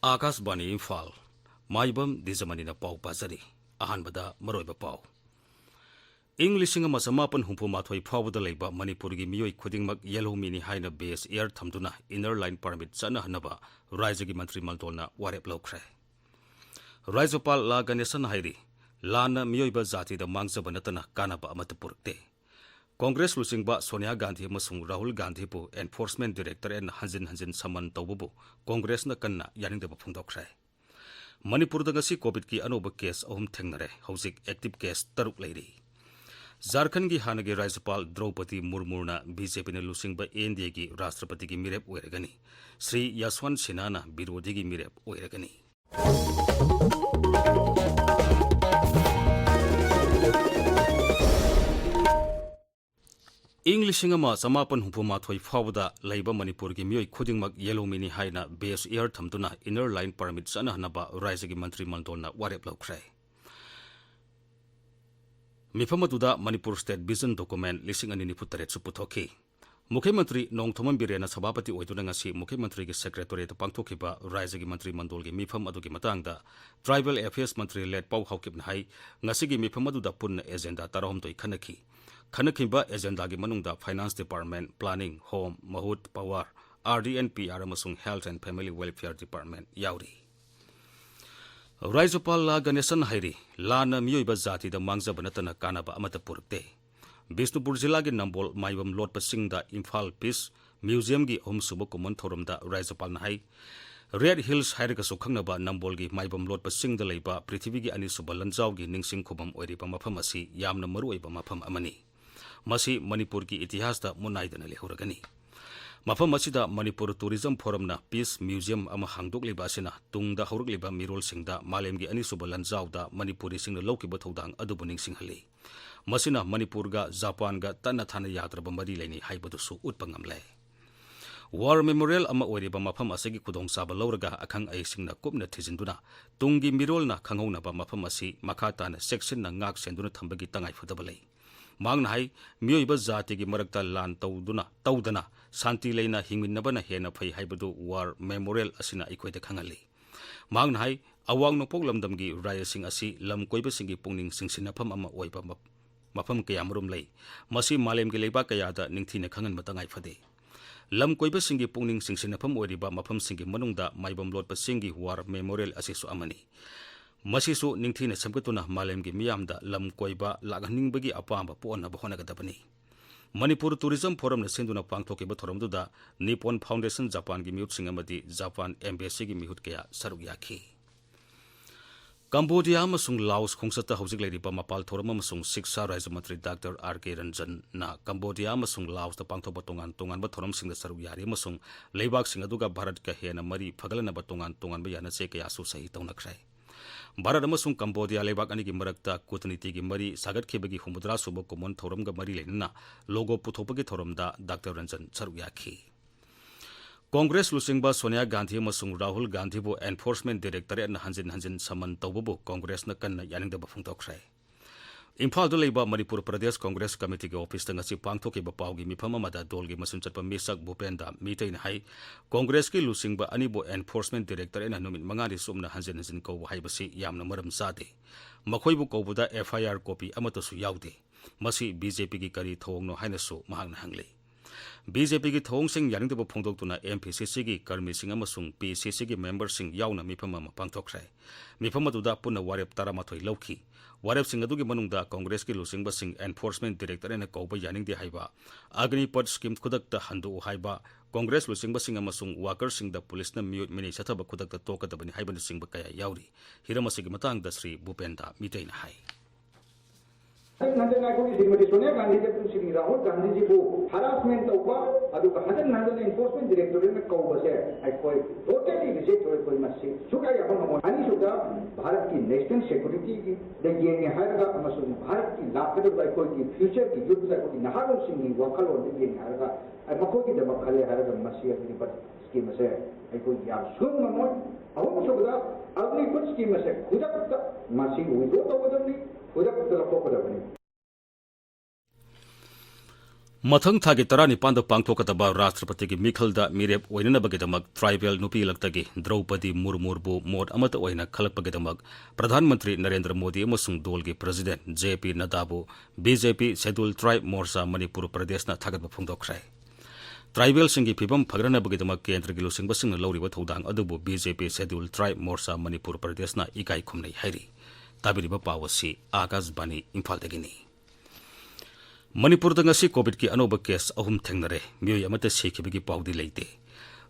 आकाशवाणी इम्फाल माइबम दिजमनी पाउ पाजरी अहानबदा मरोइबा पाउ इंग लिसिंग अमा समापन हुंफुमाथोई फावदा लैबा मणिपुर की मियोई खुदिंगमक येलो मिनी हाइना बेस एयर थमदुना इनर लाइन परमिट चनहनबा राज्य की मंत्री मलतोलना वारेप लौख्रे राज्यपाल ला गणेशन हाइरी लाना मियोइबा जातिदा मांगजबा नतना कानाबा अमत पुरक्ते कांग्रेस लुसिंगबा सोनिया गांधी अमसुंग राहुल गांधी बु एनफोर्समेंट डायरेक्टर एन हंजिन हंजिन समन तौबबु कांग्रेस न कन्ना यानिंगदबा फोंदोखरे मणिपुर दगसी कोविड की अनोब केस अहुम थेंगनरे हौजिक एक्टिव केस 3 लेरी झारखंड की हानगी राज्यपाल द्रौपदी मुर्मुना बीजेपी ने लुसिंगबा एनडीए की राष्ट्रपति की मिरेप ओइरगनी श्री यशवंत सिन्हा विरोधी की मिरेप ओइरगनी इंग लिसिंग अमा समापन हुंफुमाथोई फावदा लैबा मणिपुर की मियोई खुदिंगमक येलो मिनी हाइना बेस एयर थमदुना इनर लाइन परमिट चनहनबा राज्य की मंत्री मंडलना वारेप लौख्रे मिफम अदुदा मणिपुर स्टेट विजन डॉक्यूमेंट लिसिंग अनिनि फुटरेट पुथोखी मुख्यमंत्री नोंगथोमन बिरेना सभापति ओइदुना ngasi मुख्यमंत्री की सेक्रेटरीट पांगथोखिबा राज्य की मंत्री मंडल की मिफम अदुगी मतंगदा ट्राइबल अफेयर्स मंत्री लेट पाउ हाउकिबना हाई ngasi की मिफम अदुदा पुन्न एजेंडा तरहम तोई खनखी खनखिबा एजेंडा की मनुंगदा फाइनेंस डिपार्टमेंट प्लानिंग होम महूत पावर RDNPR अमसुंग health and family welfare department याउरी राज्यपाल ला गणेशन हाइरी लाना मियोइबा जातिदा मांगजबा नतना कानाबा अमत पुरक्ते बिष्णुपुर जिला के नंबोल माइबम लोटपसिंगदा इम्फाल पीस म्यूजियम की अहमसुब कुमन थोरमदा राज्यपाल हाई रेड हिल्स हाइरगसु खंगनबा नंबोल की माइबम लोटपसिंगदा लैबा पृथ्वी की अनिसुब लंजाव की निंगसिंग खुबम ओइरिबा मफम असी यामना मरुओइबा मफम अमनी मसी मणिपुर की इतिहास दा मुनाइदना लेहौरगनी मफम असिदा मणिपुर टूरिज्म फोरम ना पीस म्यूजियम अमा हांगदोकलिबा असिना तुंगदा हौरकलिबा मिरोल सिंगदा मालेम की अनिसुब लंजावदा मणिपुरी सिंग लौकिबा थौदांग अदुबु निंगसिंगहली मसिना मणिपुर गा जापान गा तना थाना यात्रब मरी लेनी हाइबदुसु उत्पंगमले वार मेमोरियल अमा ओइरिबा मफम असगी खुदोंग साबा लौरगा अखंग अइसिंगना कुपना थिजिंदुना तुंगी मिरोलना खंगौनबा मफम असि मखाताना सेक्शन ना ngak सेंदुना थंबगी तंगाई फुदबलै मांगना हाई मियोइबा जाति की मरक्ता लान तौदना शांति लेना हिंगमिन्नबना हेना फै हाइबदु वार मेमोरियल असिना इखोइदे खंगली मांगना हाई अवांग नोपोक लमदमगी रायसिंग असि लम कोइबसिंगी पुंगनिंग सिंगसिनफम अमा ओइबा मफम कयामरुम लै मसी मालेम की लेबा कयादा निंगथिना खंगन मतंगाई फदे लम कोइबसिंगी पुंगनिंग सिंगसिनफम ओइरिबा मफम सिंगी मनुंगदा माइबम लोटपसिंगी वार मेमोरियल असिसु अमनी मसीसु निंगथिना समगतुना मालेम की मियामदा लम कोइबा लागहनिंगबगी अपांबा पोनबा होनगदबनी मणिपुर टूरिज्म फोरम ने सिंधुना पांगथोकिबा थोरमदुदा निप्पॉन फाउंडेशन जापान की मिहुतसिंग अमदी जापान एम्बेसी की मिहुत कया सरुक याखी कंबोडिया अमसुंग लाओस खोंसता हौजिक लेरिबा मपाल थोरम अमसुंग शिक्षा राज्य मंत्री डॉक्टर RK रंजन ना कंबोडिया अमसुंग लाओस दा पांगथोबा तोंगान थोरमसिंग सरुक यारी अमसुंग लेबाकसिंग अदुगा भारत का हेना मरी फगलनबा तोंगान यानचे कयासु सही तौनखरै भारत अमसुंग कंबोडिया लेबाक अनी की मरक्ता कूटनीति की मरी सागतखेबगी हुमुद्रा सुब कुमन थोरमगा मरी लेना लोगो पुथोपगी थोरमदा डॉक्टर रंजन सरुक याखी कांग्रेस लुसिंगबा सोनिया गांधी अमसुंग राहुल गांधी बु एनफोर्समेंट डायरेक्टर एन हंजिन हंजिन समन तौबबु कांग्रेस न कन्ना यानिंगदबा फोंदोखरै इम्फाल दो लेबा मणिपुर प्रदेश कांग्रेस कमिटी के ऑफिस तंगसी पांगथोकिबा पाउगी मिफम अमदा दोल की मसुन चटपा मिसक भूपेंदा मीटैन हाई कांग्रेस की लुसिंगबा अनिबो एनफोर्समेंट डायरेक्टर एन नुमित मंगारी सुमना हंजिन हंजिन कौब हाइबसी यामना मरम सादे मखोइबु कौबुदा FIR कॉपी अमतसु याउदे मसी बीजेपी की करी थोंगनो हाइनसु महांगना हंगले बीजेपी की थोंगसिंग यानिंगदबा फोंदोक्तुना MPCC की कर्मीसिंग अमसुंग PCC की मेंबरसिंग याउना मिफम अमा पांगथोखरै मिफम अदुदा पुन्ना वारेप तारामाथोई लौखी वारेप सिंह अदुगी मनुंगदा कांग्रेस की लुसिंगबा सिंह एनफोर्समेंट डायरेक्टर एन कौबा यानिंगदे हाइबा अग्निपथ स्कीम खुदकता हंदो हाइबा कांग्रेस लुसिंगबा सिंह अमसुंग वाकर सिंह दा पुलिस न मिनी सथबा खुदकता तोकदबनी हाइबन सिंह कया याउरी हिरमसिगी मतंगदा श्री भूपेंदा मीटैना हाई सोनिया गांधी जी राहुल गांधी जी को हरासमेंट तौबा एनफोर्समेंट डायरेक्टोरेट में कौबसे टोटली रिजेक्ट होए कोई मसी सुगा या बनो अनि सुगा भारत की नेशनल सिक्योरिटी की देगिए ने हायगा अमसुन भारत की लाकदे बाय कोई की फ्यूचर की युद्ध बाय कोई नहारो सिंगी वखल और देगिए ने हायगा मको की दबक खले हायगा मसी अपनी पर स्कीम से आई कोई या सुन ममो अहो सुगा अग्नि कुछ स्कीम से खुदक मसी विदो तो बदलनी खुदक तलको बदलनी मथंग थागी तरानी पांद पांगथोकतबा राष्ट्रपति की मिखलदा मिरेप ओइननबगेदमक ट्राइबल नुपी लक्तगी द्रौपदी मुर्मुरबु मोद अमत ओइना खलकपगेदमक प्रधानमंत्री नरेंद्र मोदी अमसुंग दोल की प्रेसिडेंट जेपी नड्डाबु BJP schedule tribe Morcha Manipur प्रदेशना थागतबा फोंदोखरे ट्राइबल सिंगी फिबम फगरनबगेदमक केंद्र की लुसिंगबसिंग लौरिबा थौदांग अदुबु BJP schedule tribe Morcha Manipur प्रदेशना इकाई खुमनै हाइरि ताबिरिबा पावसी आकाशवाणी इम्फालदगिनी मणिपुर ngasi कोविड की अनोब केस अहुम थेंगनरे मियोय अमते सेखिबगी पाउदी लेते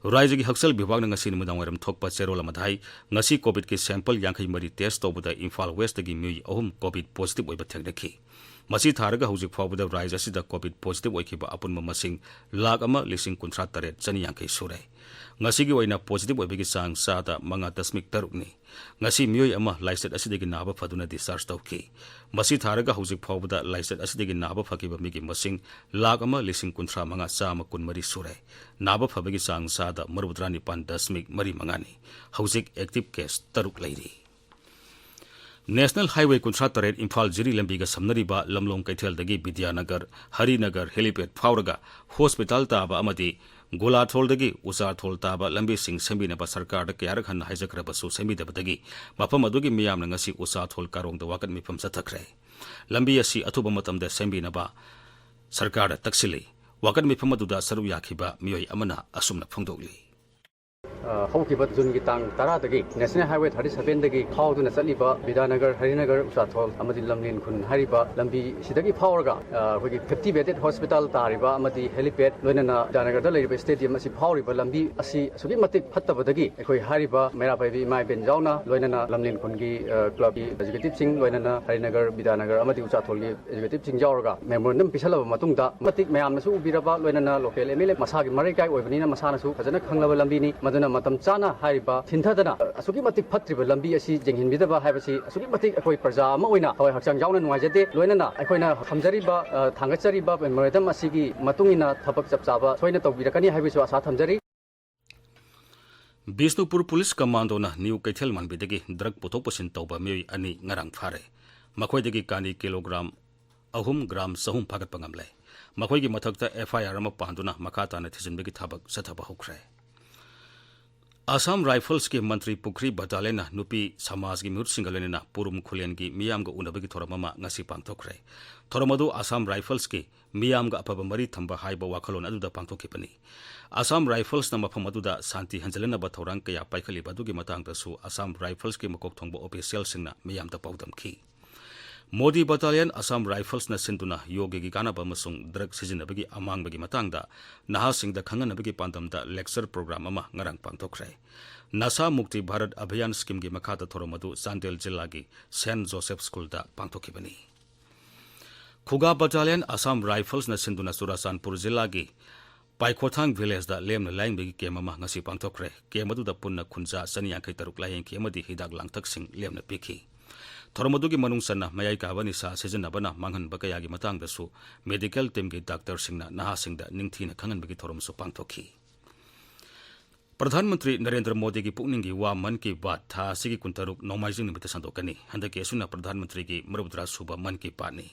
राज्य की हक्सल विभाग ngasi निमदांगरम थोकपा चेरोल अमदाई ngasi कोविड की सैंपल यांखै मरी टेस्ट तौबदा इम्फाल वेस्ट की मियोय अहुम कोविड पॉजिटिव ओइबा थेंगनखि मसी थारगा हौजिक फाउबदा राज्य असिदा कोविड पॉजिटिव ओइखिबा अपुनम मसिंग लाख अमा लिसिंग कुंथ्रा तरेट चनी यांखै सुरे ngasi gi oina positive oibagi sang sada manga dasmik tarukni ngasi mioi ama laiset asidegi naba faduna discharge tawki masi tharaga hojik phawbada laiset asidegi naba phakiba migi masing lakh ama lising kunthra manga chama kunmari sure naba phabagi sang sada marudrani pan dasmik mari mangani hojik active case taruk lairi national highway कुंथ्रा तरेट इम्फाल जिरी लंबीगा समनरीबा लमलोंग कैथेलदगी Vidyanagar Harinagar helipad फावरगा hospital ताबा अमदी गोलाथोलदगी उचाथोल ताबा लंबी सिंग सेंबिनबा सरकार दा कयारक हन हाइजखरबसु सेंबिदबदगी मफम अदुगी मियामना ngasi उचाथोल कारोंग दा वाकत मिफम सथखरे लंबी असि अथुबा मतमदा सेंबिनबा सरकार दा तक्सिली वाकत मिफम अदुदा सरू याखिबा मियोय अमना असुमना फोंदोगली हौकिबा जुन की तांग तरादगी नेशनल हाईवे 37 दगी फाउदुना चलीबा विद्यानगर हरिनगर उचाथोल अमदी लमलिन खुन हारिबा लंबी सिदगी फावरगा होगी 50 बेडेड हॉस्पिटल तारिबा अमदी हेलीपैड लोइनना विद्यानगर दा लेरिबा स्टेडियम असि फावरिबा लंबी असि सुगी मतिक फत्तबदगी एखोय हारिबा मेरा भाईबी माय बेन जाउना लोइनना लमलिन खुन की क्लब की एजुकेटिव सिंग लोइनना हरिनगर विद्यानगर अमदी उचाथोल की एजुकेटिव सिंग जाउरगा मेमोरेंडम पिसलबा मतुंगदा मतिक मयामनसु उबिरबा लोइनना लोकल एमएलए मसागी मरिकाय ओइबनिना मसानसु फजना खंगलबा लंबीनी मदना मतम चाना हारिबा थिंथदना असुगी मतिक फत्रिबा लंबी असि जेंहिनबिदबा हाइबसि असुगी मतिक अखोय प्रजा अमा ओइना हवय हक्चांग जाउना नुवाइजदे लोइनना अखोयना खमजरिबा थांगचरिबा मेमोरेंडम असिगी मतुंगिना थबक चपचाबा सोइना तौबिरकनी हाइबसु आशा थमजरी बिष्णुपुर पुलिस कमांडोना न्यू कैथेल मानबिदगी ड्रग पुथोपसिन तौबा मियोय अनि ngarang फारे मखोयदगी कानी किलोग्राम 3 ग्राम 2 फागत पंगमले मखोयगी मथकता एफआईआर अमा पांदुना मखाताना थिजिनबगी थबक सथबा होख्रे असम राइफल्स के मंत्री पुखरी बटालेन नुपी समाज की मिहुत सिंगलेना पुरुम खुलेन की मियाम उनबगी थोरममा ngasi पांथोखरे थोरमदु असम राइफल्स के मियाम अफब मरी थंबा हाइबा वाखलोन अदुदा पांथोखिपनी असम राइफल्स न मफम अदुदा शांति हंजलनबा थौरांग कया पाइखलिबा दुगी मतंगदसु असम राइफल्स के मकोक थोंबा ऑफिशियल सिंगना मियाम दा पाउदमखि मोदी बटालियन असम राइफल्स न सिंदुना योगी की कानबा मसुंग ड्रग सिजिनबगी अमांगबगी मतंगदा नहासिंग द खंगनबगी पांदमदा लेक्चर प्रोग्राम अमा ngarang पांथोखरे नशा मुक्ति भारत अभियान स्कीम की मखादा थोरमदु चांदेल जिला की सेंट जोसेफ स्कूल दा पांथोखिबनी खुगा बटालियन असम राइफल्स न सिंदुना चुराचांदपुर जिला की पाइखोथांग विलेज दा लेम लाइंबगी केम अमा ngasi पांथोखरे केम अदुदा पुन्ना खुंजा 153 लायंखि अमदी हिदाक लांथकसिंग लेमना पिखि थोरमदुगी मनुंगसना मयाई काबनी सा सिजनबना मांगन बकयागी मतंगदसु मेडिकल टीम की डॉक्टर सिंगना नहासिंगदा निंगथीना खंगनबगी थोरमसु पांथोखि प्रधानमंत्री नरेंद्र मोदी की पुकनिंग की वा मन की बात था सिगी कुंतरुक नोमाइजिंग निमित्त संदोकनी हंदके असुना प्रधानमंत्री की मरुद्रा सुबह मन की बातनी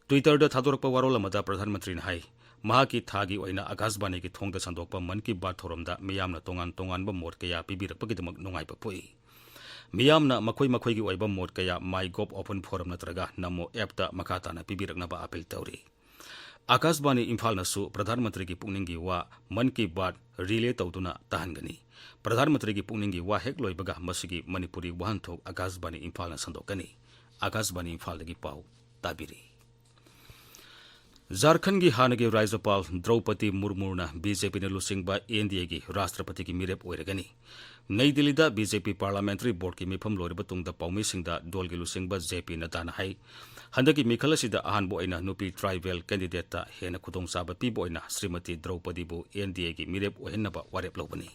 ट्विटर दा थादोरकपा वारोल अमदा प्रधानमंत्री ने हाई महाकी थागी ओइना आकाशवाणी की थोंगदा संदोकपा मन की बात थोरमदा मियामना तोंगान तोंगानबा मोड कया पिबिरकपगिदमक नोंगाइबा पोई मियामना मखोई मखोईगी ओइबा मोड कया माई गोप ओपन फोरम नत्रगा नमो ऐप दा मखाताना पिबिरकनबा अपील तौरी आकाशवाणी इम्फाल नसु प्रधानमंत्री की पुकनिंगी वा मन की बात रिले तौदुना ताहनगनी प्रधानमंत्री की पुकनिंगी वा हेक लोइबगा मसिगी मणिपुरी वाहनथोक आकाशवाणी इम्फाल न संदोकनी आकाशवाणी इम्फाल दगी पाउ ताबिरी झारखंड की हानगी राज्यपाल द्रौपदी मुर्मू बीजेपी ने लुसिंगबा एनडीए की राष्ट्रपति की मिरेप ओइरगनी नई दिल्ली दा बीजेपी पार्लियामेंट्री बोर्ड की मिफम लोरिबा तुंगदा पौमीसिंगदा दोल की लुसिंगबा जेपी नड्डाना हाई हंदकी मिखल असिदा अहानबो ओइना नुपी ट्राइबल कैंडिडेट ता हेना खुदोंचाबा पीबो ओइना श्रीमती द्रौपदी बु एनडीए की मिरेप ओहेनबा वारेप लोबनी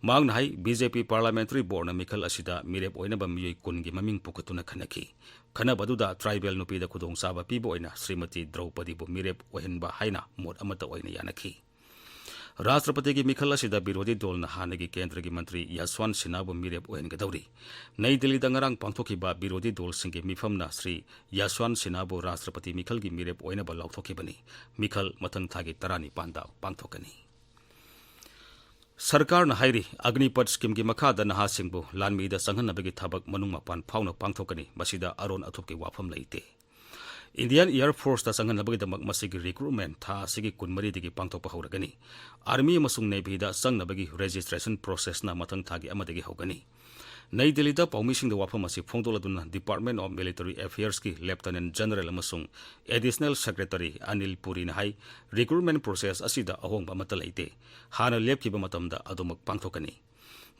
मांग नाई बीजेपी पार्लियामेंट्री बोर्ड मिखल असिदा मिरेप ओइनबा मियोई कुनगी ममिंग पुकतुना खनकी खनबदुदा ट्राइबल नुपीदा खुदोंग साबा पीबो ओइना श्रीमती द्रौपदी बु मिरेप ओहिनबा हाइना मोड अमता ओइना यानखी राष्ट्रपति की मिखल असिदा विरोधी दल हानगी केंद्र की मंत्री यशवंत सिन्हा बु मिरेप ओहिनगदौरी नई दिल्ली दंगरांग पांथोखिबा विरोधी दल सिंगे मिफमना श्री यशवंत सिन्हा बु राष्ट्रपति मिखल की मिरेप ओहिनबा लौथोखिबनी मिखल मथंग थागी तरानी पांदा पांथोकनी सरकार ना हाइरी अग्निपथ स्कीम की मखाद नहासिंगबु लानमीदा संघनबगी थबक मनुंग मपान फाउना पांथोकनी मसिदा अरोन अथुपकी वाफम लेते इंडियन एयर फोर्स दा संघनबगीदमक मसिगी रिक्रूटमेंट था सिगी कुनमरीदगी पांथोकप हौरगनी आर्मी अमसुंग नेवी दा संघनबगी रजिस्ट्रेशन प्रोसेस ना मथंग थागी अमदगी हौगनी नई दिल्ली दा पौमिसिंग दा वाफम असि फोंदोलदुना डिपार्टमेंट ऑफ मिलिटरी अफेयर्स की लेफ्टिनेंट जनरल अमसुंग एडिशनल सेक्रेटरी अनिल पुरी ना हाई रिक्रूटमेंट प्रोसेस असिदा अहोंग अमता लेते हाना लेपखिबा मतमदा अदुमक पांथोकनी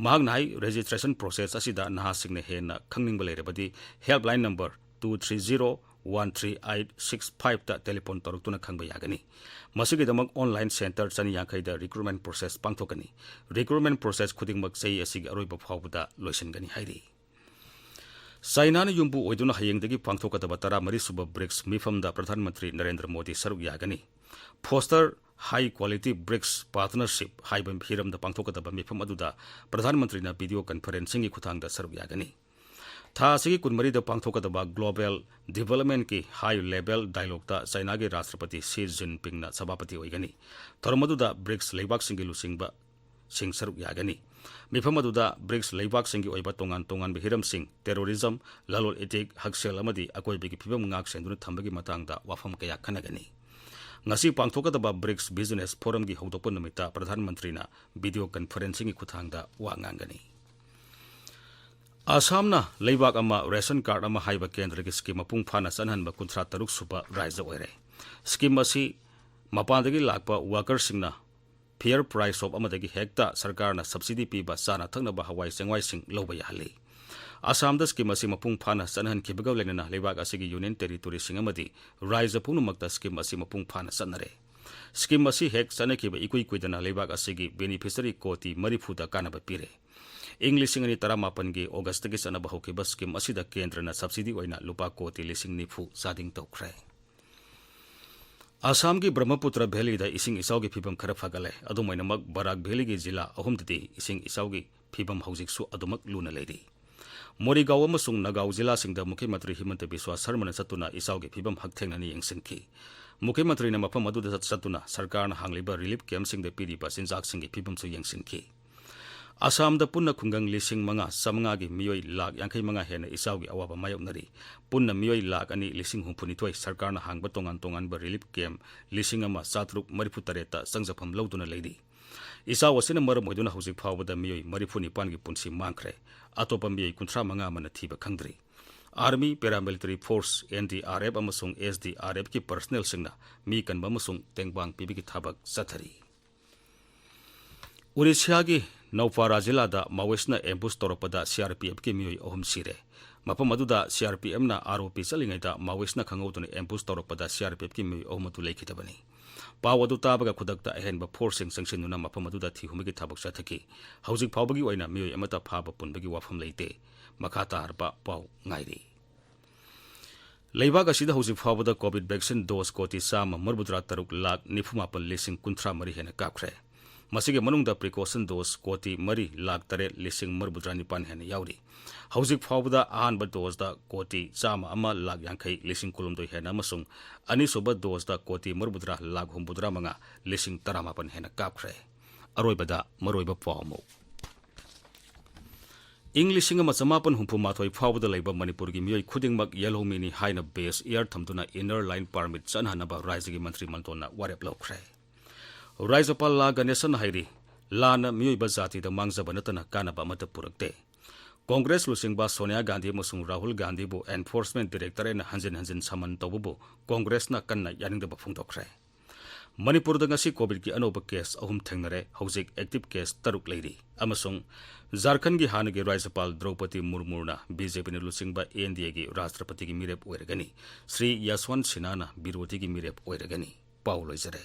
महाग नाई रजिस्ट्रेशन प्रोसेस असिदा नहासिंगने हेना खंगनिंगबा लेरबदी हेल्पलाइन नंबर 230138665 ता टेलीफोन तौरतुना खंगबा यागनी मसिगिदमक ऑनलाइन सेंटर चनी यांखैदा रिक्रूटमेंट प्रोसेस पांथोकनी रिक्रूटमेंट प्रोसेस खुदिंगमक चई असिगी अरोइबा फावबदा लोइसनगनी हाइरी चाइना युम्बु ओइदुना हयेंगदगी पांथोकदबा 13 सुब ब्रिक्स मिफमदा प्रधानमंत्री नरेंद्र मोदी सरुक यागनी foster high quality BRICS partnership हाइबम हिरमदा पांथोकदबा मिफम अदुदा प्रधानमंत्री वीडियो कॉन्फ्रेंसिंग की खुथांगदा सरुक यागनी था सिगी कुनमरीदा पांथोकदबा ग्लोबल डेवलपमेंट की हाई लेवल डायलॉगता चाइना के राष्ट्रपति शी जिनपिंग ना सभापति ओइगनी थरमदुदा ब्रिक्स लेबाक सिंगी लुसिंगबा सिंग सरुक यागनी मिफम अदुदा ब्रिक्स लेबाक सिंगी ओइबा तोंगान तोंगान हिरम सिंग टेरोरिज्म लालोल इटिक हक्सेल अमदी अकोइबिगी फिबम ngak सेंदुना थंबगी मतंगदा वाफम कया खनगनी ngasi पांथोकदबा ब्रिक्स बिजनेस फोरम की हौदोप नमिता प्रधानमंत्री ना वीडियो कॉन्फ्रेंसिंग की खुथांगदा वांगांगनी आसामना लेबाक अमा रेशन कार्ड अमा हाइबा केंद्र की स्कीम मपुंग फाना सनहनबा 53 सुबा राज्य ओइरे स्कीम असी मपानदगी लाकपा वर्कर सिंगना फेयर प्राइस ऑफ अमदगी हेक्टा सरकारना सब्सिडी पीबा चाना थंगनबा हवाई चेंगवाई सिंग लौबा याहली आसाम दा स्कीम असी मपुंग फाना सनहन खिबगा लेना लेबाक असिगी यूनियन टेरिटोरी सिंग अमदी राज्य पुनुमक्ता स्कीम असी मपुंग फाना सनरे स्कीम असी हेक सनखिबा इकुई कुइदना लेबाक असिगी बेनिफिशियरी कोटी मरिफुदा कानबा पीरे इंग 2018 की ऑगस्ट की सनब हौकिबा स्कीम असिदा केंद्रना सब्सिडी ओइना लुपा कोटी 90,000 सादिंग तौख्रे आसाम की ब्रह्मपुत्र वैली दा इसिंग इसाव की फिबम खरा फगले अदुमैनमक बराक वैली की जिला अहुमददी इसिंग इसाव की फिबम हौजिकसु अदुमक लुना लेरी मोरीगांव अमसुंग नगांव जिला सिंगदा मुख्यमंत्री हिमंत बिस्वा शर्मा सत्तुना इसाव की फिबम हकथेंगनानी यंगसिंखी मुख्यमंत्री ने मफम अदुदा सत्तुना सरकार हांगलिबा रिलीफ कैंप सिंगदा पीरिबा सिंजाक सिंगी फिबमसु यंगसिंखी आसाम दा पुन्ना खुंगंग 5,500 की मियोई लाख 85 हेना इसाव की अवाबा मायोकनरी पुन्ना मियोई लाख 2,62 सरकार हांगबा तोंगान तोंगान बा रिलीफ कैंप 1,733 संजफम लौदुना लेदी इसाव असिना मरम होइदुना हौजिक फावबदा मियोई 39 की पुंसी मांखरे अतोपा मियोई 35 मन थीबा खंगद्री आर्मी पैरामिलिटरी फोर्स NDRF अमसुंग SDRF की पर्सनल सिंगना मी कनबा अमसुंग तेंगबांग पीबी की थाबक सथरी उड़ीसा की नौपारा जिला माओइस्टना एम्बुश तौरपदा CRPF की मियोई अहम सिरे मफम अदुदा CRPF ना आरोपी चलिंगैदा माओइस्टना खंगौदुना एम्बुश तौरपदा CRPF की मियोई अहमतु लेखितबनी पाव अदु ताबगा खुदकता अहेनबा फोर्सिंग संगसिनुना मफम अदुदा थिहुमगी थाबक सथकी हौजिक फावबगी ओइना मियोई अमता फाबा पुनबगी वाफम लेते मखा तारबा पाव ngairi लेबाक असिदा हौजिक फावबदा कोविड वैक्सीन डोज कोटी 1,39,93,000 हेना काखरे मसिगे मनुंगदा प्रिकॉशन डोज कोटी 3,03,94,9 हेना यावरी हौजिक फावबदा अहानबा डोजदा कोटी 1,50,50,000 हेना मसुंग अनिसुबा डोजदा कोटी 3,59,9,19 हेना काखरे अरोइबदा मरोइबा पावमो इंग 1958 फावबदा लेबा मणिपुर की मियोई खुदिंगमक येलो मिनी हाइना बेस एयर थमदुना इनर लाइन परमिट चनहनबा राज्य की मंत्री मंडलना वारेप लौख्रे राज्यपाल ला गणेशन हाइरी लाना मियोइबा जातिदा मांगजबा नतना कानबा अमता पुरक्ते कांग्रेस लुसिंगबा सोनिया गांधी अमसुंग राहुल गांधी बु एनफोर्समेंट डायरेक्टरेट हंजन हंजन समन तौबु कांग्रेस ना कन्ना यानिंगदबा फुंगदोख्रे मणिपुर ngasi कोविड की अनोबा केस अहुम थेंगनरे हौजिक एक्टिव केस 3 लेरी अमसुंग झारखंड की हानगे राज्यपाल द्रौपदी मुर्मुना बीजेपी ने लुसिंगबा NDA की राष्ट्रपति की मिरेप ओइरगनी श्री यशवंत सिन्हा विरोधी की मिरेप ओइरगनी पाउ लोइजरे